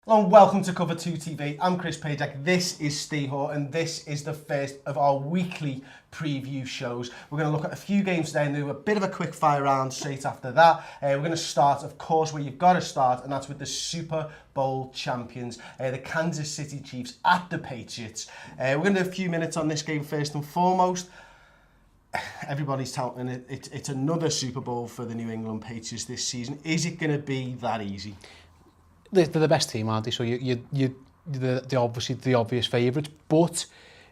Hello and welcome to Cover 2 TV. I'm Chris Pajak, this is Steve Hoare, and this is the first of our weekly preview shows. We're going to look at a few games today and do a bit of a quick fire round straight after that. We're going to start, of course, where you've got to start, and that's with the Super Bowl champions, the Kansas City Chiefs at the Patriots. We're going to do a few minutes on this game first and foremost. Everybody's touting it. It's another Super Bowl for the New England Patriots this season. Is it going to be that easy? They're the best team, aren't they? So they're obviously the obvious favourites. But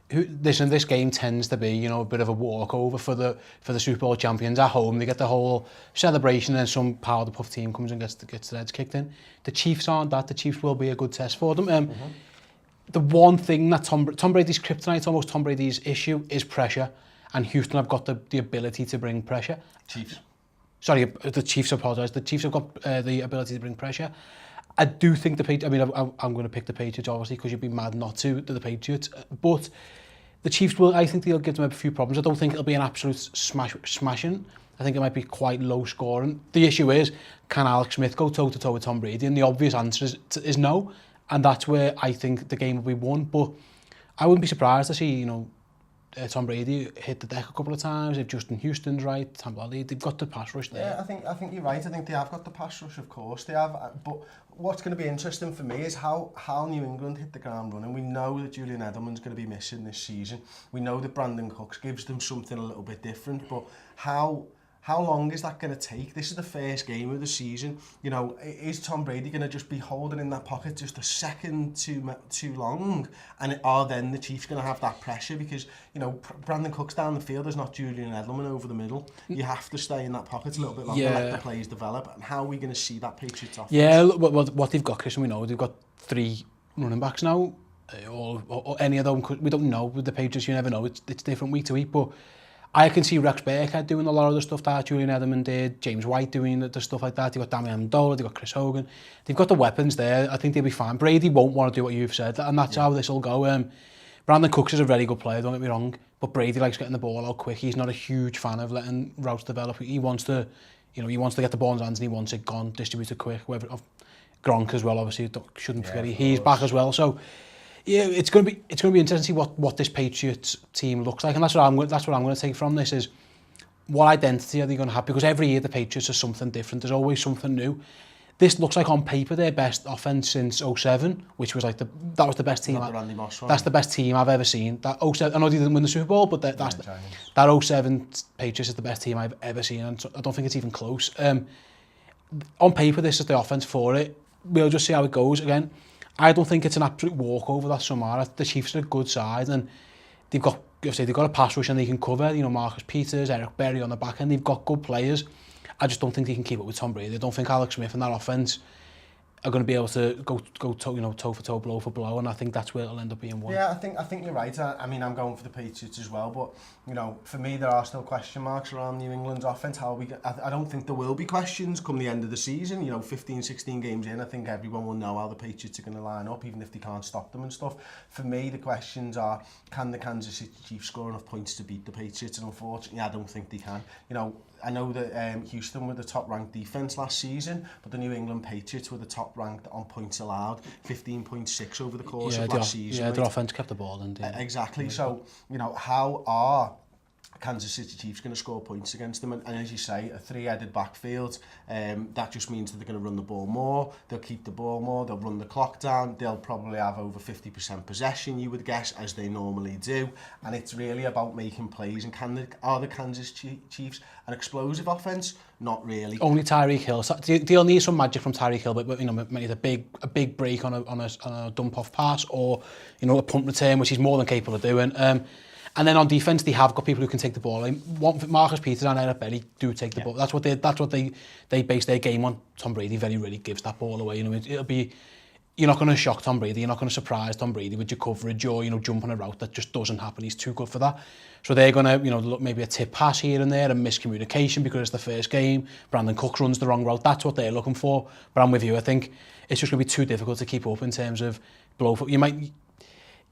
this game tends to be, a bit of a walkover for the Super Bowl champions at home. They get the whole celebration, and then some powder puff team comes and gets their heads kicked in. The Chiefs aren't that. The Chiefs will be a good test for them. The one thing that Tom Brady's kryptonite, almost Tom Brady's issue, is pressure. And Houston have got the ability to bring pressure. Chiefs. Sorry, the Chiefs, apologise. The Chiefs have got the ability to bring pressure. I do think the Patriots, I'm going to pick the Patriots, obviously, because you'd be mad not to the Patriots. But the Chiefs I think they'll give them a few problems. I don't think it'll be an absolute smashing. I think it might be quite low scoring. The issue is, can Alex Smith go toe-to-toe with Tom Brady? And the obvious answer is no. And that's where I think the game will be won. But I wouldn't be surprised to see, Tom Brady hit the deck a couple of times. If Justin Houston's right, they've got the pass rush there. Yeah, I think you're right. I think they have got the pass rush, of course they have. But what's going to be interesting for me is how New England hit the ground running. We know that Julian Edelman's going to be missing this season. We know that Brandon Cooks gives them something a little bit different. But how long is that going to take? This is the first game of the season. Is Tom Brady going to just be holding in that pocket just a second too long? And are then the Chiefs going to have that pressure? Because, Brandon Cooks down the field is not Julian Edelman over the middle. You have to stay in that pocket a little bit longer, let the plays develop. And how are we going to see that Patriots offense? Yeah, what they've got, Chris, and we know they've got 3 running backs now. Or any of them, we don't know. With the Patriots, you never know. It's different week to week, but I can see Rex Burkhead doing a lot of the stuff that Julian Edelman did, James White doing the stuff like that. They've got Damian Amendola, they've got Chris Hogan. They've got the weapons there. I think they'll be fine. Brady won't want to do what you've said, and that's how this will go. Brandon Cooks is a very good player, don't get me wrong, but Brady likes getting the ball out quick. He's not a huge fan of letting routes develop. He wants to, he wants to get the ball in his hands and he wants it gone, distributed quick. Gronk as well, obviously, shouldn't forget he's back as well. So yeah, it's going to be interesting to see what this Patriots team looks like, and that's what I'm going to take from this is what identity are they going to have, because every year the Patriots are something different. There's always something new. This looks like on paper their best offense since 07, which was like that was the best team. That's the best team I've ever seen. That 07, I know they didn't win the Super Bowl, but that 07 Patriots is the best team I've ever seen, and I don't think it's even close. On paper, this is the offense for it. We'll just see how it goes again. I don't think it's an absolute walkover that Samara. The Chiefs are a good side, and they've got a pass rush and they can cover. Marcus Peters, Eric Berry on the back end. They've got good players. I just don't think they can keep up with Tom Brady. I don't think Alex Smith and that offense are going to be able to go toe for toe, blow for blow, and I think that's where it'll end up being won. Yeah, I think you're right. I'm going for the Patriots as well, but for me there are still question marks around New England's offense. I don't think there will be questions come the end of the season. 15, 16 games in, I think everyone will know how the Patriots are going to line up, even if they can't stop them and stuff. For me, the questions are, can the Kansas City Chiefs score enough points to beat the Patriots? And unfortunately, I don't think they can. I know that Houston were the top-ranked defence last season, but the New England Patriots were the top-ranked on points allowed, 15.6 over the course of last season. Yeah, their offence kept the ball in. Exactly. So, how are Kansas City Chiefs going to score points against them? And as you say, a 3-headed backfield, that just means that they're going to run the ball more, they'll keep the ball more, they'll run the clock down, they'll probably have over 50% possession, you would guess, as they normally do. And it's really about making plays. And are the Kansas Chiefs an explosive offense? Not really. Only Tyreek Hill. So they'll need some magic from Tyreek Hill, but maybe a big break on a dump off pass, or a punt return, which he's more than capable of doing. And then on defense, they have got people who can take the ball. Marcus Peters and Eric Berry do take the ball. That's what they base their game on. Tom Brady very rarely gives that ball away. It'll be, you're not going to shock Tom Brady. You're not going to surprise Tom Brady with your coverage or jump on a route. That just doesn't happen. He's too good for that. So they're going to look maybe a tip pass here and there, and miscommunication because it's the first game. Brandon Cooks runs the wrong route. That's what they're looking for. But I'm with you. I think it's just going to be too difficult to keep up in terms of blow.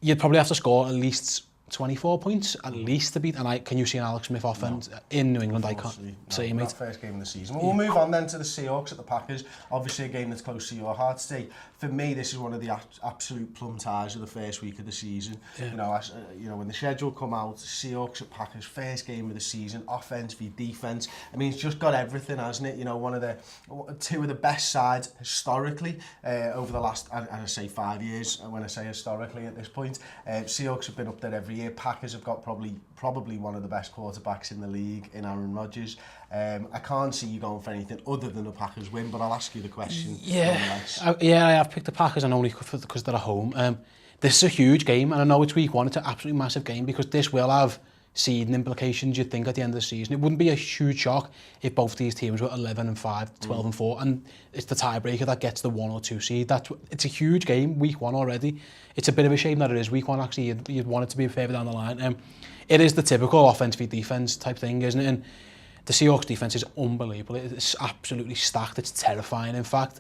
You'd probably have to score at least 24 points at least to beat. And can you see an Alex Smith offense in New England? I can't see, mate. First game of the season. We'll move on then to the Seahawks at the Packers. Obviously a game that's close to your heart, Steve. for me, this is one of the absolute plum ties of the first week of the season. Yeah. You know, when the schedule come out, Seahawks at Packers, first game of the season, offense v defense. I mean, it's just got everything, hasn't it? You know, two of the best sides historically over the last, I say 5 years. When I say historically at this point, Seahawks have been up there every year. Packers have got probably one of the best quarterbacks in the league in Aaron Rodgers. I can't see you going for anything other than a Packers win, but I'll ask you the question. Yeah, I have picked the Packers and only because they're at home. This is a huge game, and I know it's week one. It's an absolutely massive game because this will have seeding implications, you'd think, at the end of the season. It wouldn't be a huge shock if both these teams were 11-5, 12-4, and it's the tiebreaker that gets the 1 or 2 seed. It's a huge game, week one already. It's a bit of a shame that it is week one, actually. You'd want it to be further down the line. It is the typical offense v defense type thing, isn't it? And the Seahawks defense is unbelievable. It's absolutely stacked. It's terrifying, in fact.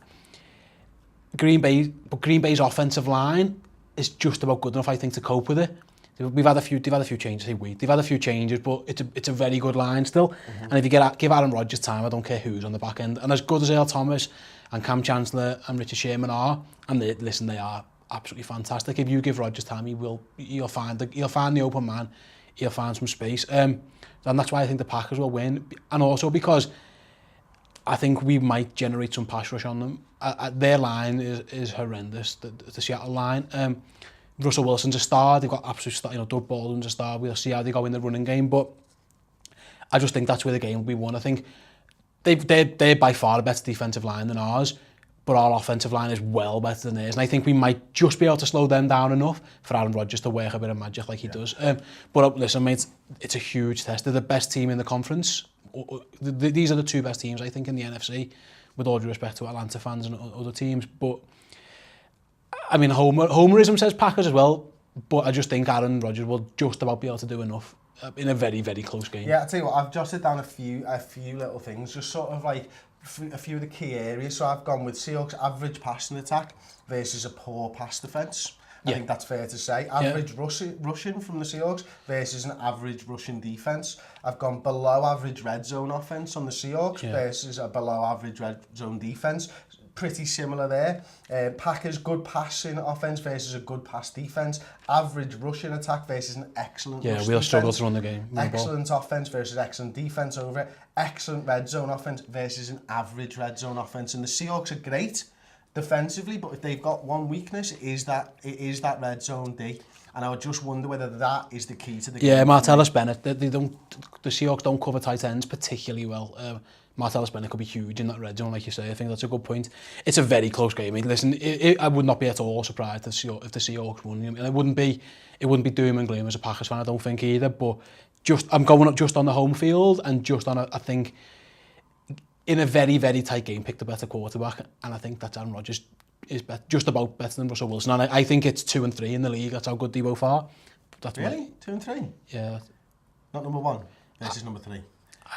Green Bay's offensive line is just about good enough, I think, to cope with it. They've had a few changes. They've had a few changes, but it's a very good line still. Mm-hmm. And if you give Aaron Rodgers time, I don't care who's on the back end. And as good as Earl Thomas and Cam Chancellor and Richard Sherman are, and they are absolutely fantastic. If you give Rodgers time, he'll find the open man. He'll find some space. And that's why I think the Packers will win. And also because I think we might generate some pass rush on them. Their line is horrendous, the Seattle line. Russell Wilson's a star. They've got absolute star. Doug Baldwin's a star. We'll see how they go in the running game. But I just think that's where the game will be won. I think they're by far a better defensive line than ours. But our offensive line is well better than theirs. And I think we might just be able to slow them down enough for Aaron Rodgers to work a bit of magic like he does. But listen, mate, it's a huge test. They're the best team in the conference. These are the two best teams, I think, in the NFC, with all due respect to Atlanta fans and other teams. But, I mean, homerism says Packers as well, but I just think Aaron Rodgers will just about be able to do enough in a very, very close game. Yeah, I'll tell you what, I've jotted down a few little things, just sort of like a few of the key areas. So I've gone with Seahawks average passing attack versus a poor pass defence. I think that's fair to say. Average rushing from the Seahawks versus an average rushing defence. I've gone below average red zone offence on the Seahawks versus a below average red zone defence. Pretty similar there. Packers good passing offence versus a good pass defence. Average rushing attack versus an excellent rush we'll defence. struggle to run the game. Excellent offence versus excellent defence over it. Excellent red zone offence versus an average red zone offence. And the Seahawks are great defensively, but if they've got one weakness, it is that red zone D. And I would just wonder whether that is the key to the game. Yeah, Martellus Bennett. The Seahawks don't cover tight ends particularly well. Martellus Bennett could be huge in that red zone, like you say. I think that's a good point. It's a very close game. I mean, listen, I would not be at all surprised if the Seahawks won. I mean, it wouldn't be doom and gloom as a Packers fan, I don't think either. But I'm going up just on the home field and just on I think in a very, very tight game, picked a better quarterback, and I think that Aaron Rodgers is just about better than Russell Wilson. And I think it's 2 and 3 in the league. That's how good they both are. Really? 2 and 3? Yeah. Not number 1 versus number 3.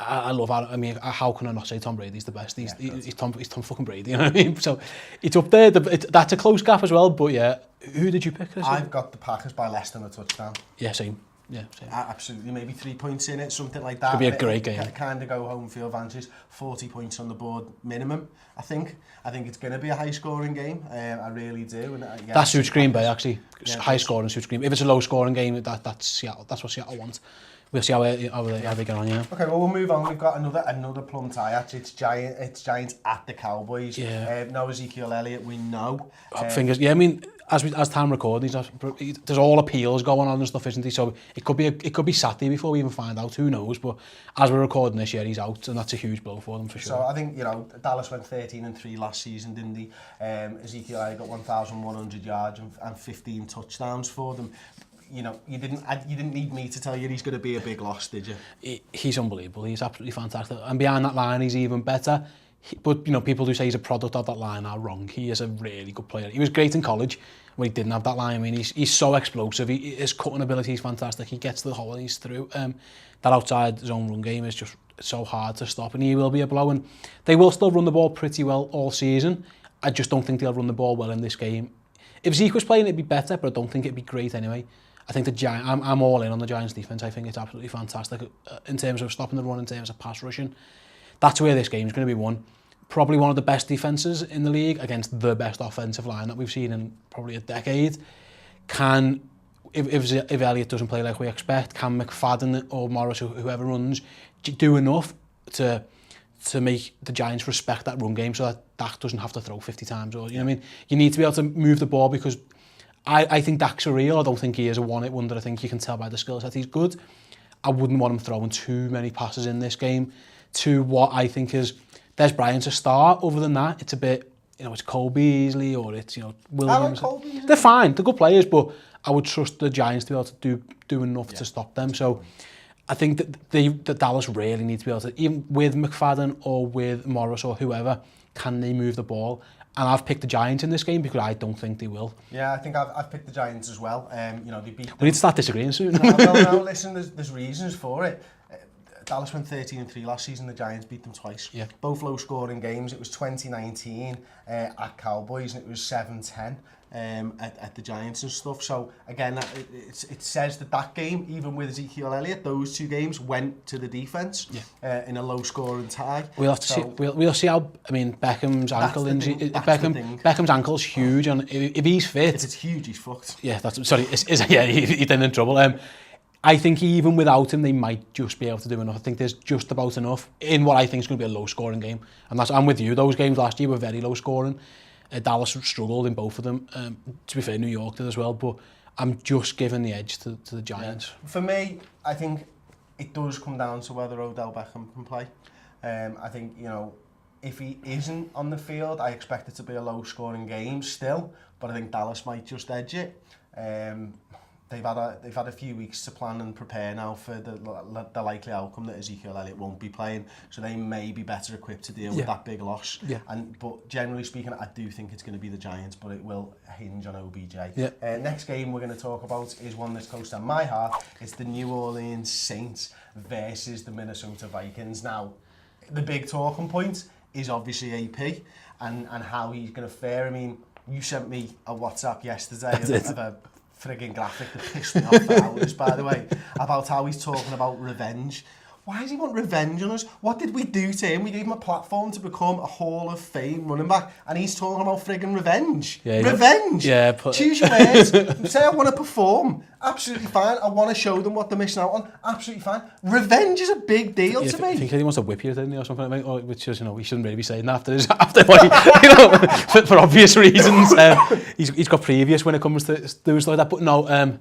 I love Aaron. I mean, how can I not say Tom Brady's the best? He's Tom fucking Brady, you know what I mean? So it's up there. That's a close gap as well. But yeah, who did you pick? I've got the Packers by less than a touchdown. Yeah, same. Yeah, same. Absolutely, maybe 3 points in it, something like that. Could be a great game. Kind of go home field advantage, 40 points on the board minimum. I think it's going to be a high scoring game. I really do. And that suits Green Bay actually. High scoring suits Green Bay. If it's a low scoring game, that's Seattle. That's what Seattle wants. We'll see how they get on, yeah. Okay, well, we'll move on. We've got another plum tie. Actually, it's Giants at the Cowboys. Yeah. No Ezekiel Elliott, we know. Fingers. Yeah, I mean, as time recording, there's all appeals going on and stuff, isn't he? So it could be Saturday before we even find out. Who knows? But as we're recording this year, he's out, and that's a huge blow for them for sure. So I think Dallas went 13-3 last season, didn't he? Ezekiel Elliott got 1,100 yards and 15 touchdowns for them. You didn't need me to tell you he's going to be a big loss, did you? He's unbelievable. He's absolutely fantastic. And behind that line, he's even better. But people who say he's a product of that line are wrong. He is a really good player. He was great in college when he didn't have that line. I mean, he's so explosive. His cutting ability is fantastic. He gets the hole and he's through. That outside zone run game is just so hard to stop, and he will be a blow. And they will still run the ball pretty well all season. I just don't think they'll run the ball well in this game. If Zeke was playing, it'd be better, but I don't think it'd be great anyway. I think the Giants, I'm all in on the Giants defence. I think it's absolutely fantastic in terms of stopping the run, in terms of pass rushing. That's where this game's going to be won. probably one of the best defenses in the league against the best offensive line that we've seen in probably a decade. If Elliott doesn't play like we expect, can McFadden or Morris or whoever runs do enough to make the Giants respect that run game so that Dak doesn't have to throw 50 times? Or, you know what I mean? You need to be able to move the ball because I think Dak's a real. I don't think he is a one-hit wonder. I think you can tell by the skill set he's good. I wouldn't want him throwing too many passes in this game to what I think is Des Bryant's a star. Other than that, it's a bit, it's Cole Beasley or it's, Williams. I like Cole Beasley. They're fine, they're good players, but I would trust the Giants to be able to do enough to stop them. So I think that Dallas really need to be able to, even with McFadden or with Morris or whoever, can they move the ball? And I've picked the Giants in this game because I don't think they will. Yeah, I think I've picked the Giants as well. They beat them. We need to start disagreeing soon. No, listen, there's reasons for it. Dallas went 13-3 last season. The Giants beat them twice. Yeah. Both low-scoring games. It was 2019 at Cowboys, and it was 7-10 at the Giants and stuff. So again, it says that game, even with Ezekiel Elliott, those two games went to the defense in a low-scoring tie. We'll have to see. We'll see how. I mean, Beckham's ankle injury. Beckham's ankle's huge, and if he's fit, if it's huge, he's fucked. Yeah, he's in trouble. I think even without him, they might just be able to do enough. I think there's just about enough in what I think is going to be a low-scoring game. And I'm with you. Those games last year were very low-scoring. Dallas struggled in both of them. To be fair, New York did as well. But I'm just giving the edge to the Giants. Yeah. For me, I think it does come down to whether Odell Beckham can play. I think, if he isn't on the field, I expect it to be a low-scoring game still. But I think Dallas might just edge it. They've had a few weeks to plan and prepare now for the likely outcome that Ezekiel Elliott won't be playing, so they may be better equipped to deal with that big loss. Yeah. But generally speaking, I do think it's going to be the Giants, but it will hinge on OBJ. Yeah. Next game we're going to talk about is one that's close to my heart. It's the New Orleans Saints versus the Minnesota Vikings. Now, the big talking point is obviously AP and how he's going to fare. I mean, you sent me a WhatsApp yesterday of a frigging graphic that pissed me off for hours, by the way, about how he's talking about revenge. Why does he want revenge on us? What did we do to him? We gave him a platform to become a Hall of Fame running back, and he's talking about frigging revenge. Yeah, revenge! Yeah, choose your words. Say I want to perform. Absolutely fine. I want to show them what they're missing out on. Absolutely fine. Revenge is a big deal to me. I think he wants to whip you, didn't he, or something like that, which is, we shouldn't really be saying that after what for obvious reasons. He's got previous when it comes to doing stuff like that, but no,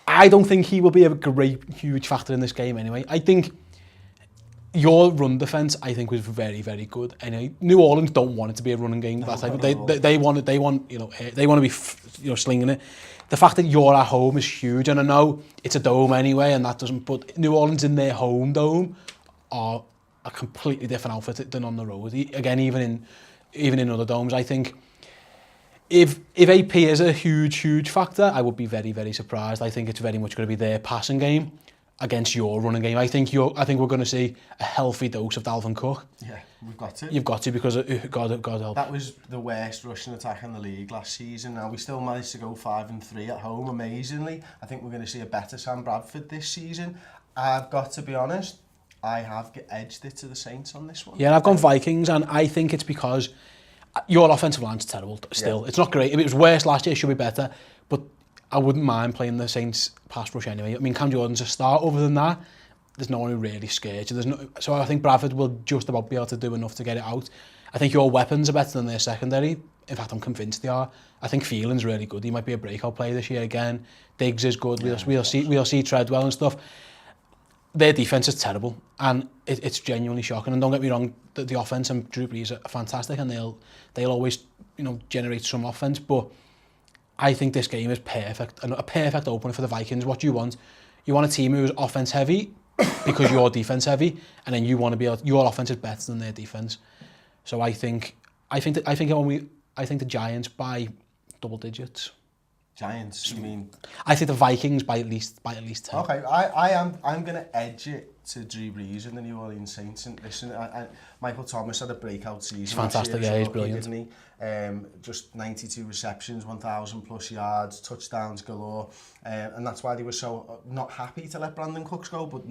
I don't think he will be a huge factor in this game anyway. I think your run defense, I think, was very, very good. Anyway, New Orleans don't want it to be a running game. No, they want to be slinging it. The fact that you're at home is huge, and I know it's a dome anyway, and that doesn't. But New Orleans in their home dome are a completely different outfit than on the road. Again, even in other domes, I think. If AP is a huge factor, I would be very, very surprised. I think it's very much going to be their passing game against your running game. I think we're going to see a healthy dose of Dalvin Cook. Yeah, we've got to. You've got to, because God help. That was the worst rushing attack in the league last season. Now we still managed to go 5-3 at home, amazingly. I think we're going to see a better Sam Bradford this season. I've got to be honest, I have edged it to the Saints on this one. Yeah, I've gone Vikings, and I think it's because your offensive line's terrible still. Yeah. It's not great. If it was worse last year, it should be better. But I wouldn't mind playing the Saints pass rush anyway. I mean, Cam Jordan's a start. Other than that, there's no one who really scares you. So I think Bradford will just about be able to do enough to get it out. I think your weapons are better than their secondary. In fact, I'm convinced they are. I think Thiel's really good. He might be a breakout player this year again. Diggs is good. Yeah, we'll see Treadwell and stuff. Their defense is terrible, and it's genuinely shocking. And don't get me wrong, the offense and Drew Brees are fantastic, and they'll always generate some offense. But I think this game is perfect, a perfect opener for the Vikings. What do you want? You want a team who's offense heavy because you're defense heavy, and then you want to be your offense is better than their defense. So I think the Giants by double digits. Giants, you mean? I think the Vikings by at least 10. Okay, I'm going to edge it to Drew Brees and the New Orleans Saints. And listen, Michael Thomas had a breakout season. He's fantastic, yeah, he's brilliant. Didn't he? Just 92 receptions, 1,000 plus yards, touchdowns galore. And that's why they were so not happy to let Brandon Cooks go, but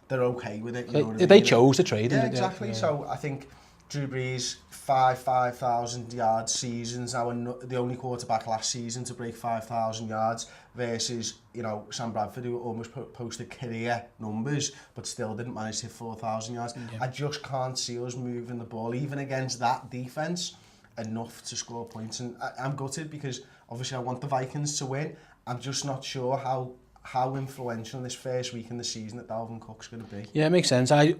they're okay with it. They chose to trade him. Yeah, exactly. Yeah. So I think Drew Brees, 5,000 yard seasons. Now, the only quarterback last season to break 5,000 yards versus, you know, Sam Bradford, who almost posted career numbers, but still didn't manage to hit 4,000 yards. Yeah. I just can't see us moving the ball, even against that defense, enough to score points. And I'm gutted because obviously I want the Vikings to win. I'm just not sure how influential in this first week in the season that Dalvin Cook's going to be. Yeah, it makes sense. I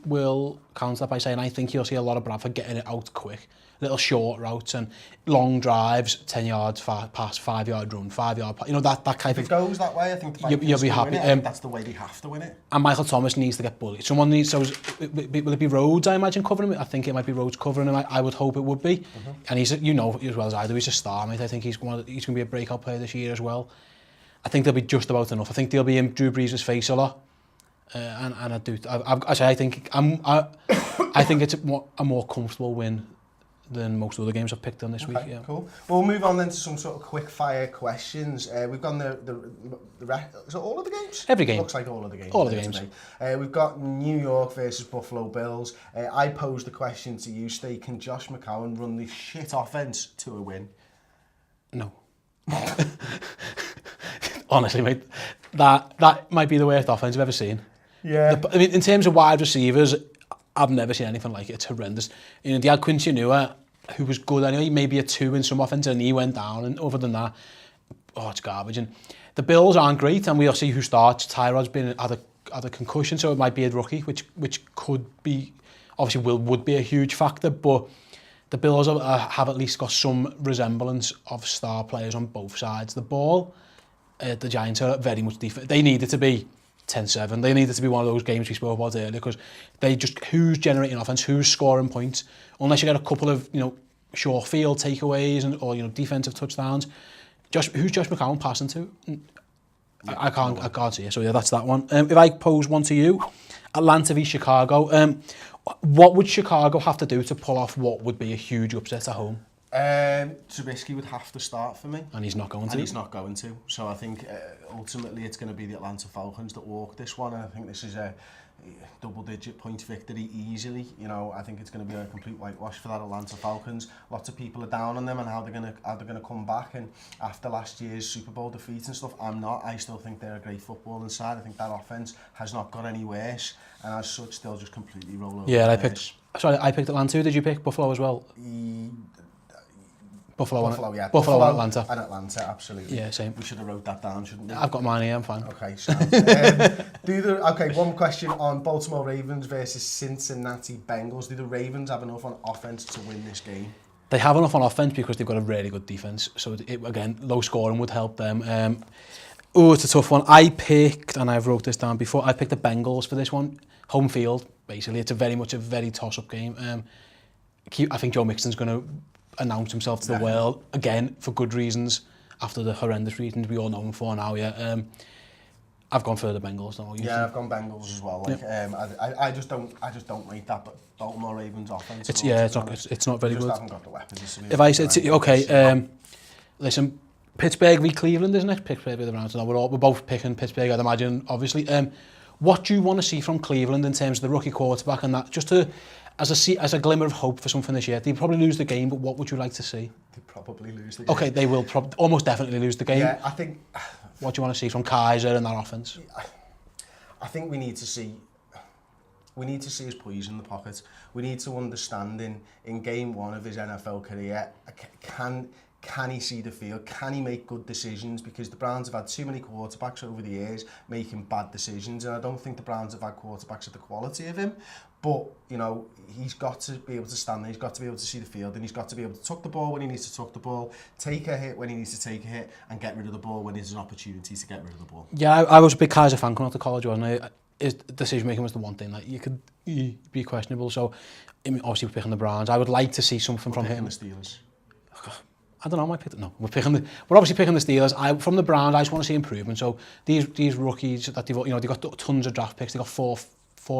will counter that by saying I think you'll see a lot of Bradford getting it out quick. Little short routes and long drives, 10 yards pass, 5 yard run, 5 yard pass. You know, that type of... If it goes that way, I think the Vikings you'll be happy. That's the way they have to win it. And Michael Thomas needs to get bullied. Someone needs... So will it be Rhodes, I imagine, covering him? I think it might be Rhodes covering him. I would hope it would be. And he's, you know, as well as I do, he's a star, mate. I think he's going to be a breakout player this year as well. I think they'll be just about enough. I think they'll be in Drew Brees' face a lot, and I do. I think it's a more comfortable win than most other games I've picked on this week. Yeah. Cool. Well, we'll move on then to some sort of quick fire questions. We've gone is it all of the games? Every game. Looks like all of the games. All of the games. We've got New York versus Buffalo Bills. I posed the question to you, Steve. Can Josh McCown run the shit offense to a win? No. Honestly, mate, that might be the worst offense I've ever seen. Yeah. I mean, in terms of wide receivers, I've never seen anything like it. It's horrendous. You know, they had Quincy Nua, who was good anyway, maybe a 2 in some offense, and he went down. And other than that, it's garbage. And the Bills aren't great, and we'll see who starts. Tyrod's had a concussion, so it might be a rookie, which could be, obviously would be a huge factor, but the Bills have at least got some resemblance of star players on both sides. The ball, the Giants are very much defense. They need it to be 10-7. They need it to be one of those games we spoke about earlier, because they just, who's generating offense, who's scoring points, unless you get a couple of, you know, short field takeaways or, you know, defensive touchdowns. Who's Josh McCown passing to? Yeah, I can't see it. So yeah, that's that one. If I pose one to you, Atlanta v Chicago, what would Chicago have to do to pull off what would be a huge upset at home? Trubisky would have to start for me. And he's not going to. And he's not going to. So I think ultimately it's going to be the Atlanta Falcons that walk this one. And I think this is a double-digit point victory easily. You know, I think it's going to be a complete whitewash for that Atlanta Falcons. Lots of people are down on them and how they're going to come back. And after last year's Super Bowl defeat and stuff, I'm not. I still think they're a great footballing side. I think that offense has not got any worse, and as such, they'll just completely roll over. Yeah, I picked Atlanta. Who did you pick? Buffalo as well. Buffalo and Atlanta. And Atlanta, absolutely. Yeah, same. We should have wrote that down, shouldn't we? I've got mine here, I'm fine. Okay, so one question on Baltimore Ravens versus Cincinnati Bengals. Do the Ravens have enough on offense to win this game? They have enough on offense because they've got a really good defense. So again, low scoring would help them. It's a tough one. I picked, and I've wrote this down before, I picked the Bengals for this one. Home field, basically. It's very toss-up game. I think Joe Mixon's going to announce himself to the world again for good reasons, after the horrendous reasons we all know him for now. I've gone for the Bengals. I've gone Bengals as well. I just don't rate that, but Baltimore Ravens offense. It's not very good. Haven't got the weapons. If I said okay, listen, Pittsburgh v Cleveland, isn't it? Pittsburgh v the Browns. We're both picking Pittsburgh, I'd imagine. Obviously, what do you want to see from Cleveland in terms of the rookie quarterback and that, just to as a glimmer of hope for something this year? They'd probably lose the game, but what would you like to see? They'd probably lose the game. Okay, they will almost definitely lose the game. Yeah, I think... What do you want to see from Kaiser and that offense? I think we need to see his poise in the pocket. We need to understand in game one of his NFL career, can he see the field? Can he make good decisions? Because the Browns have had too many quarterbacks over the years making bad decisions, and I don't think the Browns have had quarterbacks of the quality of him. But, you know, he's got to be able to stand there, he's got to be able to see the field, and he's got to be able to tuck the ball when he needs to tuck the ball, take a hit when he needs to take a hit, and get rid of the ball when there's an opportunity to get rid of the ball. Yeah, I was a big Kaiser fan coming out of college, wasn't I? His decision making was the one thing that you could be questionable. So, I mean, obviously we're picking the Browns. I would like to see something from him. The Steelers. I don't know, I might pick no. We're obviously picking the Steelers. From the Browns, I just want to see improvement. So these rookies that they've got tons of draft picks. They got four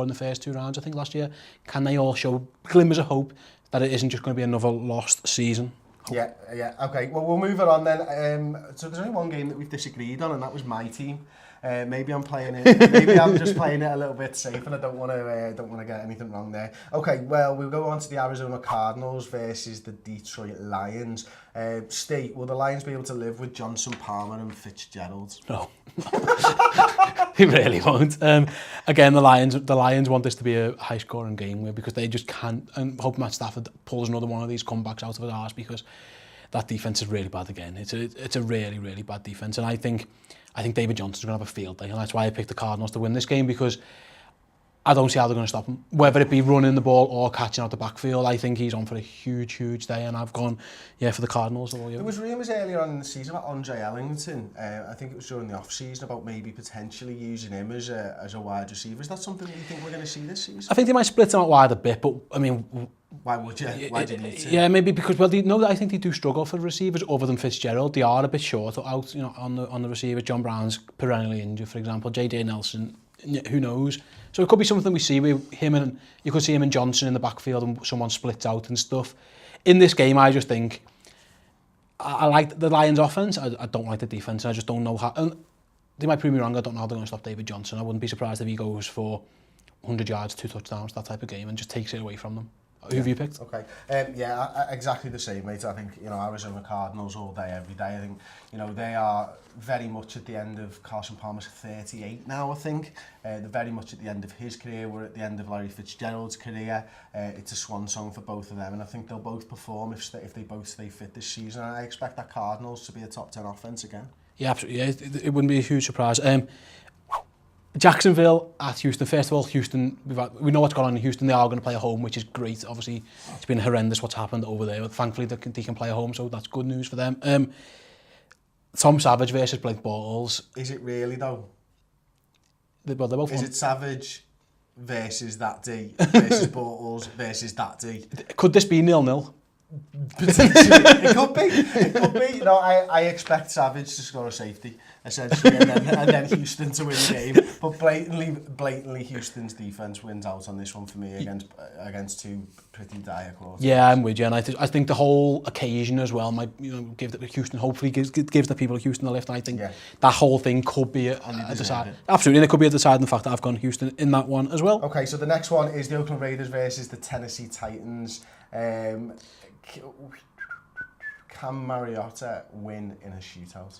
in the first 2 rounds, I think, last year. Can they all show glimmers of hope that it isn't just going to be another lost season? Yeah. Okay. Well, we'll move it on then. So there's only one game that we've disagreed on, and that was my team. Maybe I'm playing it. Maybe I'm just playing it a little bit safe, and I don't want to get anything wrong there. Okay, well we'll go on to the Arizona Cardinals versus the Detroit Lions. Steve, will the Lions be able to live with Johnson, Palmer, and Fitzgerald? No. He really won't. Again, the Lions want this to be a high-scoring game because they just can't. And hope Matt Stafford pulls another one of these comebacks out of his arse because that defense is really bad again. It's a really, really bad defense, and I think David Johnson's going to have a field day, and that's why I picked the Cardinals to win this game because I don't see how they're going to stop him. Whether it be running the ball or catching out the backfield, I think he's on for a huge, huge day, and I've gone, for the Cardinals all year. There was rumours earlier on in the season about Andre Ellington. I think it was during the off-season about maybe potentially using him as a wide receiver. Is that something that you think we're going to see this season? I think they might split him out wide a bit, but I mean... Why would you? Why do you need to? Yeah, maybe because, I think they do struggle for receivers other than Fitzgerald. They are a bit short out, on the receivers. John Brown's perennially injured, for example. J.J. Nelson, who knows? So it could be something we see with him and you could see him and Johnson in the backfield and someone splits out and stuff. In this game, I just think I like the Lions offense. I don't like the defense. I just don't know how. And they might prove me wrong. I don't know how they're going to stop David Johnson. I wouldn't be surprised if he goes for 100 yards, 2 touchdowns, that type of game, and just takes it away from them. Who have you picked? Okay. Exactly the same, mate. I think, Arizona Cardinals all day, every day. I think, they are very much at the end of Carson Palmer's 38 now, I think. They're very much at the end of his career. We're at the end of Larry Fitzgerald's career. It's a swan song for both of them, and I think they'll both perform if they both stay fit this season. And I expect that Cardinals to be a top 10 offense again. Yeah, absolutely. Yeah, it wouldn't be a huge surprise. Jacksonville at Houston. First of all, Houston, we know what's going on in Houston. They are going to play at home, which is great. Obviously, it's been horrendous what's happened over there. But thankfully, they can play at home, so that's good news for them. Tom Savage versus Blake Bortles. Is it really, though? They're both Is it Savage versus that D versus Bortles versus that D? Could this be 0-0? Potentially. It could be. I expect Savage to score a safety, essentially, and then Houston to win the game. But blatantly, Houston's defense wins out on this one for me against two pretty dire quarterbacks. Yeah, I'm with you, and I think the whole occasion as well might give the Houston, hopefully gives the people of Houston a lift. And I think that whole thing could be a decide. Absolutely, and it could be a deciding factor. I've gone Houston in that one as well. Okay, so the next one is the Oakland Raiders versus the Tennessee Titans. Can Mariota win in a shootout?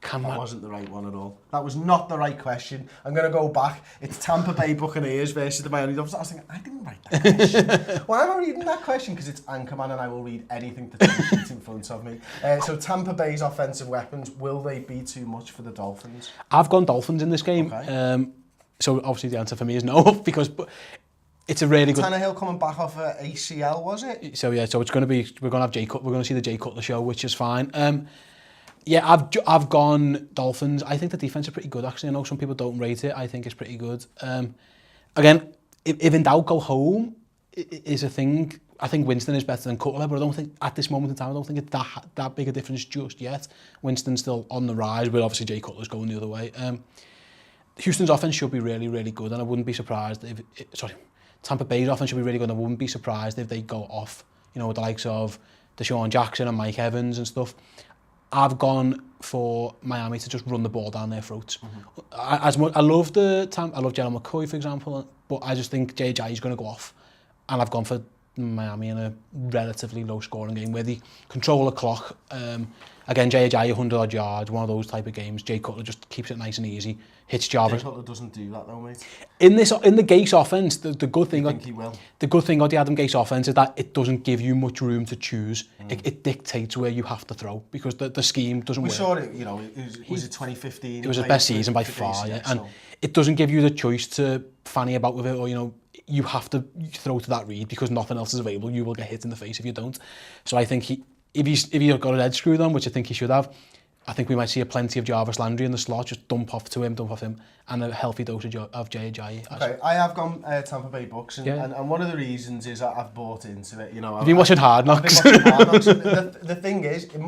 That wasn't the right one at all. That was not the right question. I'm going to go back. It's Tampa Bay Buccaneers versus the Miami Dolphins. I was thinking, I didn't write that question. Why am I reading that question? Because it's Anchorman and I will read anything that's in front of me. So Tampa Bay's offensive weapons, will they be too much for the Dolphins? I've gone Dolphins in this game. Okay. So obviously the answer for me is no, because... It's a really good... Tannehill coming back off a ACL, was it? So it's going to be... We're going to see the Jay Cutler show, which is fine. I've gone Dolphins. I think the defense is pretty good, actually. I know some people don't rate it. I think it's pretty good. Again, if in doubt, go home is a thing. I think Winston is better than Cutler, but I don't think, at this moment in time, I don't think it's that big a difference just yet. Winston's still on the rise, but obviously Jay Cutler's going the other way. Houston's offense should be really, really good, and I wouldn't be surprised if... Tampa Bay's offense should be really good. I wouldn't be surprised if they go off, with the likes of Deshaun Jackson and Mike Evans and stuff. I've gone for Miami to just run the ball down their throats. Mm-hmm. I love Gerald McCoy, for example, but I just think J.J. is going to go off. And I've gone for Miami in a relatively low-scoring game where they control the clock. Again, J.J. 100-odd yards, one of those type of games. Jay Cutler just keeps it nice and easy. Hits Jarvis. Jay Cutler doesn't do that though, mate. In the Gase offense, the good thing... I think he will. The good thing about the Adam Gase offense is that it doesn't give you much room to choose. It dictates where you have to throw because the scheme doesn't work. We saw it, was it 2015? It was his best season by far, yeah. And it doesn't give you the choice to fanny about with it or, you have to throw to that read because nothing else is available. You will get hit in the face if you don't. So I think if he's got his head screwed on, which I think he should have, I think we might see plenty of Jarvis Landry in the slot, just dump off him, and a healthy dosage of J.J. Okay, I have gone Tampa Bay Bucks, and one of the reasons is that I've bought into it. I've been watching Hard Knocks. The thing is, in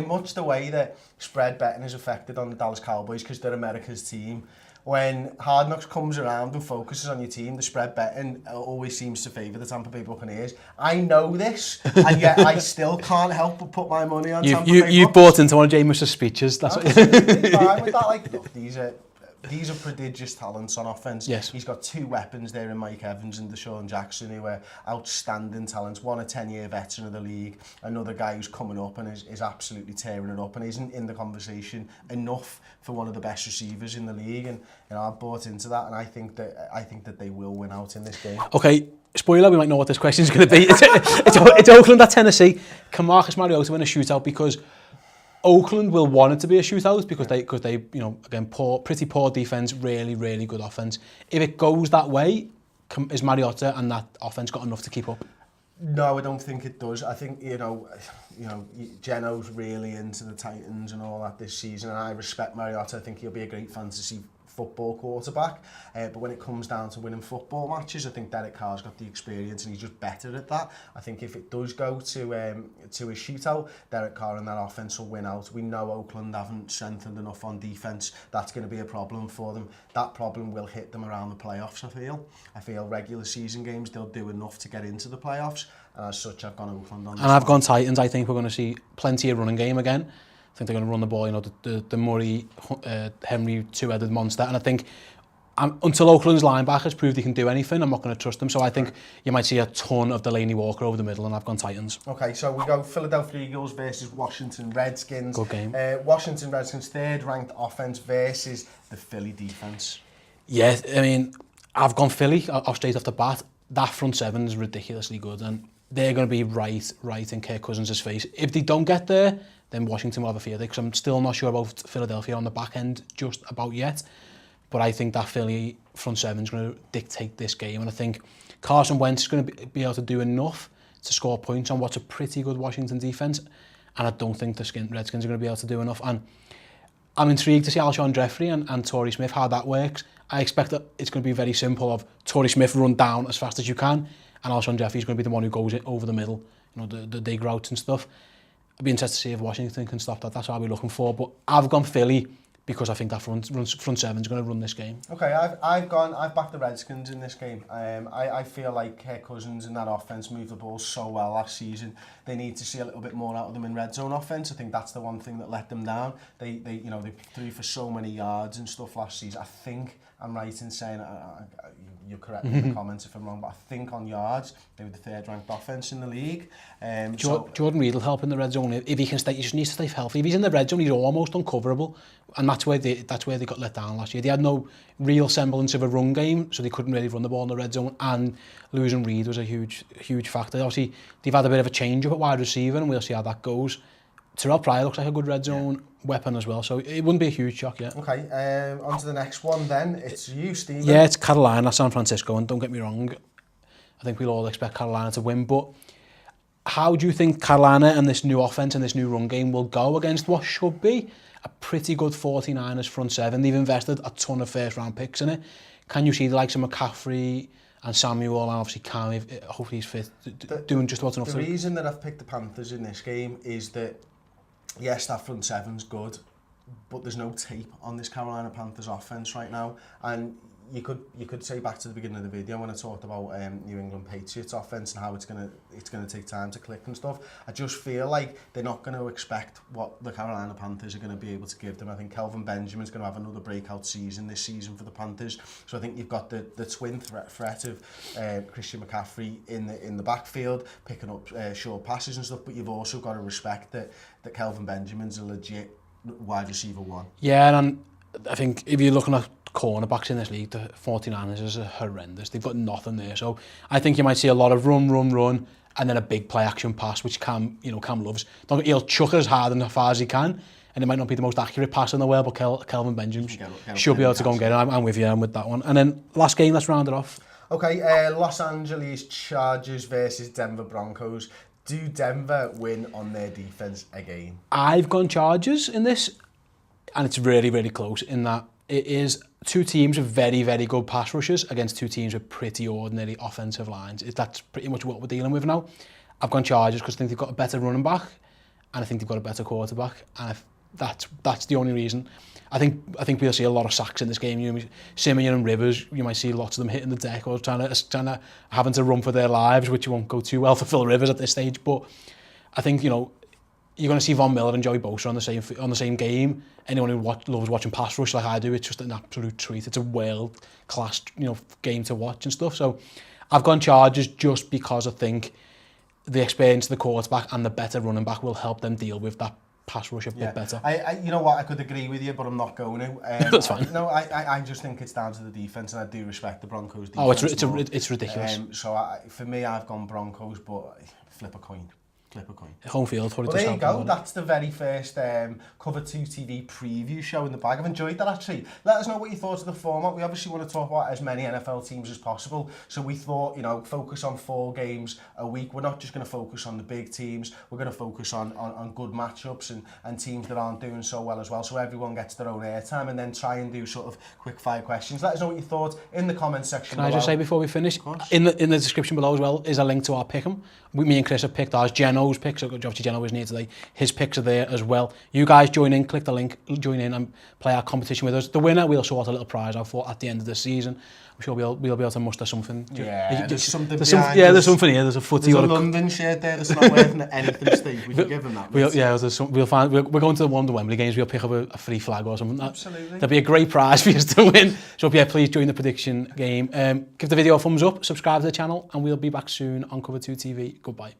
much the way that spread betting is affected on the Dallas Cowboys because they're America's team, when Hard Knocks comes around and focuses on your team, the spread betting always seems to favour the Tampa Bay Buccaneers. I know this, and yet I still can't help but put my money on Tampa Bay Bucks. You've bought into one of Jameis's speeches. That's absolutely fine with that. Look, these are these are prodigious talents on offense. Yes. He's got 2 weapons there in Mike Evans and Deshaun Jackson, who are outstanding talents. One a 10-year veteran of the league, another guy who's coming up and is absolutely tearing it up and isn't in the conversation enough for one of the best receivers in the league. And I've bought into that, and I think that they will win out in this game. Okay. Spoiler, we might know what this question is going to be. It's Oakland at Tennessee. Can Marcus Mariota win a shootout? Because Oakland will want it to be a shootout because they again, pretty poor defense, really, really good offense. If it goes that way, is Mariota and that offense got enough to keep up? No, I don't think it does. I think, Geno's really into the Titans and all that this season, and I respect Mariota. I think he'll be a great fantasy football quarterback, but when it comes down to winning football matches, I think Derek Carr's got the experience and he's just better at that. I think if it does go to a shootout, Derek Carr and that offense will win out. We know Oakland haven't strengthened enough on defense. That's going to be a problem for them. That problem will hit them around the playoffs, I feel regular season games, they'll do enough to get into the playoffs, and as such I've gone Oakland on this. And I've gone Titans. I think we're going to see plenty of running game again. I think they're going to run the ball, the Murray, Henry two-headed monster. And I think until Oakland's linebackers prove they can do anything, I'm not going to trust them. So I think you might see a ton of Delaney Walker over the middle, and I've gone Titans. Okay, so we go Philadelphia Eagles versus Washington Redskins. Good game. Washington Redskins, 3rd-ranked offense versus the Philly defense. Yeah, I mean, I've gone Philly straight off the bat. That front 7 is ridiculously good, and they're going to be right in Kirk Cousins' face. If they don't get there, then Washington will have a field day, because I'm still not sure about Philadelphia on the back end just about yet. But I think that Philly front 7 is going to dictate this game, and I think Carson Wentz is going to be able to do enough to score points on what's a pretty good Washington defense, and I don't think the Redskins are going to be able to do enough. And I'm intrigued to see Alshon Jeffrey and Torrey Smith, how that works. I expect that it's going to be very simple of Torrey Smith run down as fast as you can, and Alshon Jeffrey is going to be the one who goes over the middle, the dig routes and stuff. I'd be interested to see if Washington can stop that. That's what I'll be looking for. But I've gone Philly because I think that front 7 is going to run this game. Okay, I've backed the Redskins in this game. I feel like Kirk Cousins and that offense moved the ball so well last season. They need to see a little bit more out of them in red zone offense. I think that's the one thing that let them down. They threw for so many yards and stuff last season. I think I'm right in saying, you're correct in the comments if I'm wrong, but I think on yards they were the 3rd-ranked offense in the league. Jordan Reed will help in the red zone if he can stay. He just needs to stay healthy. If he's in the red zone, he's almost uncoverable, and that's where they got let down last year. They had no real semblance of a run game, so they couldn't really run the ball in the red zone. And losing Reed was a huge factor. Obviously, they've had a bit of a change up at wide receiver, and we'll see how that goes. Terrell Pryor looks like a good red zone weapon as well, so it wouldn't be a huge shock yet. Okay, on to the next one then. It's you, Stephen. Yeah, it's Carolina, San Francisco, and don't get me wrong, I think we'll all expect Carolina to win, but how do you think Carolina and this new offense and this new run game will go against what should be a pretty good 49ers front 7? They've invested a ton of first-round picks in it. Can you see the likes of McCaffrey and Samuel, and obviously Cam, hopefully he's fit, doing just about enough? The reason that I've picked the Panthers in this game is that yes, that front 7's good, but there's no tape on this Carolina Panthers offense right now. And you could say back to the beginning of the video when I talked about New England Patriots offense and how it's gonna take time to click and stuff. I just feel like they're not going to expect what the Carolina Panthers are going to be able to give them. I think Kelvin Benjamin's going to have another breakout season this season for the Panthers. So I think you've got the twin threat of Christian McCaffrey in the backfield picking up short passes and stuff, but you've also got to respect that Kelvin Benjamin's a legit wide receiver 1. Yeah, and I think if you're looking at cornerbacks in this league, the 49ers is horrendous. They've got nothing there. So I think you might see a lot of run, and then a big play action pass, which Cam loves. He'll chuck it as hard and as far as he can, and it might not be the most accurate pass in the world, but Kelvin Benjamin should be able to go and get it. I'm with you with that one. And then last game, let's round it off. Okay, Los Angeles Chargers versus Denver Broncos. Do Denver win on their defense again? I've gone Chargers in this, and it's really, really close in that it is two teams with very, very good pass rushers against two teams with pretty ordinary offensive lines. That's pretty much what we're dealing with now. I've gone Chargers because I think they've got a better running back, and I think they've got a better quarterback, and that's the only reason. I think we'll see a lot of sacks in this game. Simeon and Rivers, you might see lots of them hitting the deck or having to run for their lives, which won't go too well for Phil Rivers at this stage. But I think you're going to see Von Miller and Joey Bosa on the same game. Anyone who loves watching pass rush like I do, it's just an absolute treat. It's a world-class, game to watch and stuff. So I've gone Chargers just because I think the experience of the quarterback and the better running back will help them deal with that pass rush a bit better. You know what, I could agree with you, but I'm not going to. That's fine. I just think it's down to the defence, and I do respect the Broncos defence. Oh, it's ridiculous. For me, I've gone Broncos, but flip a coin. Home field for it. Well, there you go. That's the very first Cover 2 TV preview show in the bag. I've enjoyed that, actually. Let us know what you thought of the format. We obviously want to talk about as many NFL teams as possible. So we thought, focus on 4 games a week. We're not just going to focus on the big teams. We're going to focus on good matchups and teams that aren't doing so well as well. So everyone gets their own airtime, and then try and do sort of quick fire questions. Let us know what you thought in the comments section below. Can I just say before we finish, in the description below as well is a link to our pick'em. Me and Chris have picked ours. Geno's picks, obviously Geno isn't here today. His picks are there as well. You guys join in, click the link, join in and play our competition with us. The winner, we'll sort a little prize out for at the end of the season. I'm sure we'll be able to muster something. Yeah, there's something there's something here. There's a footy. There's a London shirt there that's not worth anything, Steve. We can give them that. We're going to one of the Wembley games. We'll pick up a free flag or something. Absolutely. There'll be a great prize for you to win. So please join the prediction game. Give the video a thumbs up, subscribe to the channel, and we'll be back soon on Cover 2 TV. Goodbye.